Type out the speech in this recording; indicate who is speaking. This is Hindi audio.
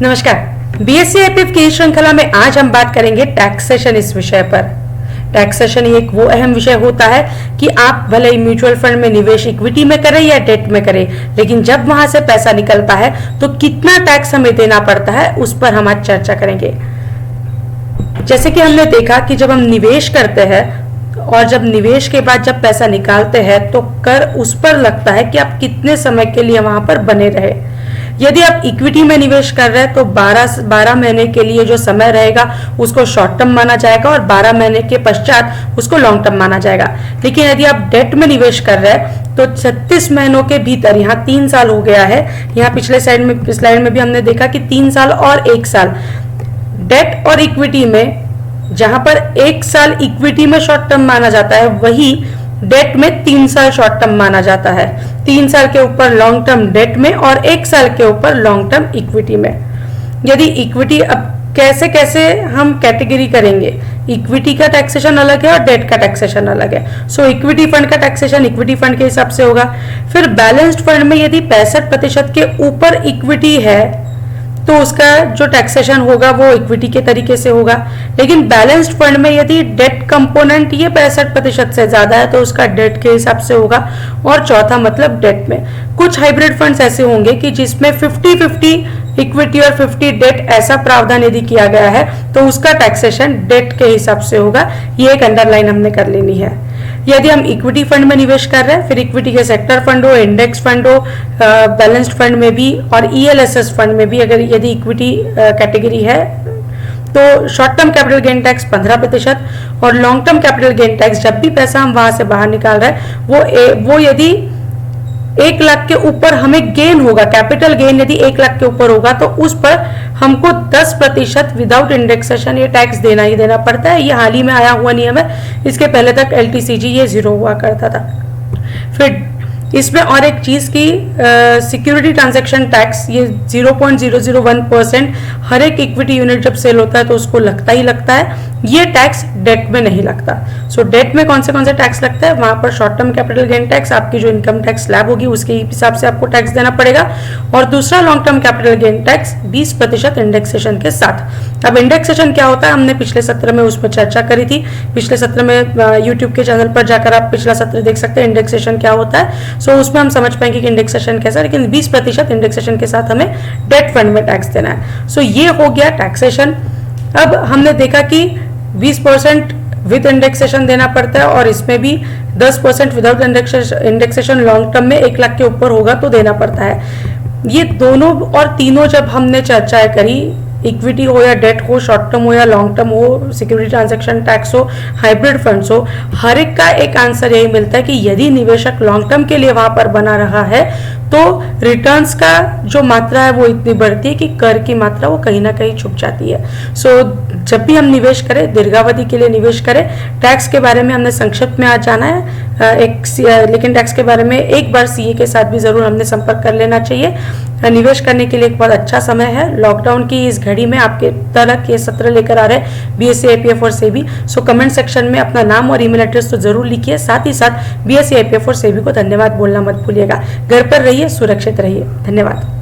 Speaker 1: नमस्कार। बीएससी आईपीएफ की इस श्रृंखला में आज हम बात करेंगे टैक्सेशन इस विषय पर। टैक्सेशन एक वो अहम विषय होता है कि आप भले ही म्यूचुअल फंड में निवेश इक्विटी में करें या डेट में करें, लेकिन जब वहां से पैसा निकलता है तो कितना टैक्स हमें देना पड़ता है उस पर हम आज चर्चा करेंगे। जैसे कि हमने देखा कि जब हम निवेश करते हैं और जब निवेश के बाद जब पैसा निकालते हैं तो कर उस पर लगता है कि आप कितने समय के लिए वहां पर बने रहे। यदि आप इक्विटी में निवेश कर रहे हैं तो 12 महीने के लिए जो समय रहेगा उसको शॉर्ट टर्म माना जाएगा और 12 महीने के पश्चात उसको लॉन्ग टर्म माना जाएगा। लेकिन यदि आप डेट में निवेश कर रहे हैं तो 36 महीनों के भीतर, यहाँ 3 साल हो गया है, यहाँ पिछले स्लाइड में भी हमने देखा कि 3 साल और 1 साल डेट और इक्विटी में, जहां पर 1 साल इक्विटी में शॉर्ट टर्म माना जाता है वही डेट में 3 साल शॉर्ट टर्म माना जाता है। 3 साल के ऊपर लॉन्ग टर्म डेट में और 1 साल के ऊपर लॉन्ग टर्म इक्विटी में। यदि इक्विटी, अब कैसे कैसे हम कैटेगरी करेंगे, इक्विटी का टैक्सेशन अलग है और डेट का टैक्सेशन अलग है। सो इक्विटी फंड का टैक्सेशन इक्विटी फंड के हिसाब से होगा। फिर बैलेंस्ड फंड में यदि 65% के ऊपर इक्विटी है तो उसका जो टैक्सेशन होगा वो इक्विटी के तरीके से होगा। लेकिन बैलेंस्ड फंड में यदि डेट कंपोनेंट ये 65% से ज्यादा है तो उसका डेट के हिसाब से होगा। और चौथा मतलब डेट में कुछ हाइब्रिड फंड्स ऐसे होंगे कि जिसमें 50-50 इक्विटी और 50 डेट ऐसा प्रावधान यदि किया गया है तो उसका टैक्सेशन डेट के हिसाब से होगा। ये एक अंडरलाइन हमने कर लेनी है। यदि हम इक्विटी फंड में निवेश कर रहे हैं, फिर इक्विटी के सेक्टर फंड हो, इंडेक्स फंड हो, बैलेंस्ड फंड में भी और ईएलएसएस फंड में भी अगर यदि इक्विटी कैटेगरी है तो short term capital gain tax 15% और long term capital gain tax जब भी पैसा हम वहां से बाहर निकाल रहे हैं वो यदि 1 लाख के ऊपर हमें गेन होगा, कैपिटल गेन यदि 1 लाख के ऊपर होगा तो उस पर हमको 10% विदाउट इंडेक्सेशन ये टैक्स देना ही देना पड़ता है। ये हाल ही में आया हुआ नियम है, इसके पहले तक एलटीसीजी ये 0 हुआ करता था। फिर इसमें और एक चीज की सिक्योरिटी ट्रांजैक्शन टैक्स, ये 0.001% हर एक इक्विटी यूनिट जब सेल होता है तो उसको लगता ही लगता है। ये टैक्स डेट में नहीं लगता। सो डेट में कौन से टैक्स लगता है, वहां पर short term capital gain tax, आपकी जो इनकम टैक्स स्लैब होगी उसके हिसाब से आपको टैक्स देना पड़ेगा। और दूसरा long term capital gain tax 20% indexation के साथ। अब इंडेक्सेशन क्या होता है हमने पिछले सत्र में उसमें चर्चा करी थी। पिछले सत्र में यूट्यूब के चैनल पर जाकर आप पिछला सत्र देख सकते हैं इंडेक्सेशन क्या होता है। सो उसमें हम समझ पाएंगे कि इंडेक्सेशन कैसा, लेकिन 20% इंडेक्सेशन के साथ हमें डेट फंड में टैक्स देना है। सो ये हो गया टैक्सेशन। अब हमने देखा कि 20% विद इंडेक्सेशन देना पड़ता है और इसमें भी 10% विदाउट इंडेक्सेशन लॉन्ग टर्म में 1 लाख के ऊपर होगा तो देना पड़ता है। ये दोनों और तीनों जब हमने चर्चाएं करी, इक्विटी हो या डेट हो, शॉर्ट टर्म हो या लॉन्ग टर्म हो, सिक्योरिटी ट्रांजैक्शन टैक्स हो, हाइब्रिड फंड्स हो, हर एक का एक आंसर यही मिलता है कि यदि निवेशक लॉन्ग टर्म के लिए वहां पर बना रहा है तो रिटर्न्स का जो मात्रा है वो इतनी बढ़ती है कि कर की मात्रा वो कहीं ना कहीं छुप जाती है। सो जब भी हम निवेश करें, दीर्घावधि के लिए निवेश करें। टैक्स के बारे में हमने संक्षिप्त में आज जाना है, लेकिन टैक्स के बारे में एक बार सीए के साथ भी जरूर हमने संपर्क कर लेना चाहिए। निवेश करने के लिए एक बहुत अच्छा समय है। लॉकडाउन की इस घड़ी में आपके तक ये सत्र लेकर आ रहे हैं बीएससी आईपीएफ और सेबी। सो कमेंट सेक्शन में अपना नाम और ईमेल एड्रेस तो जरूर लिखिए। साथ ही साथ बीएससी आईपीएफ और सेबी को धन्यवाद बोलना मत भूलिएगा। घर पर रहिए, सुरक्षित रहिए। धन्यवाद।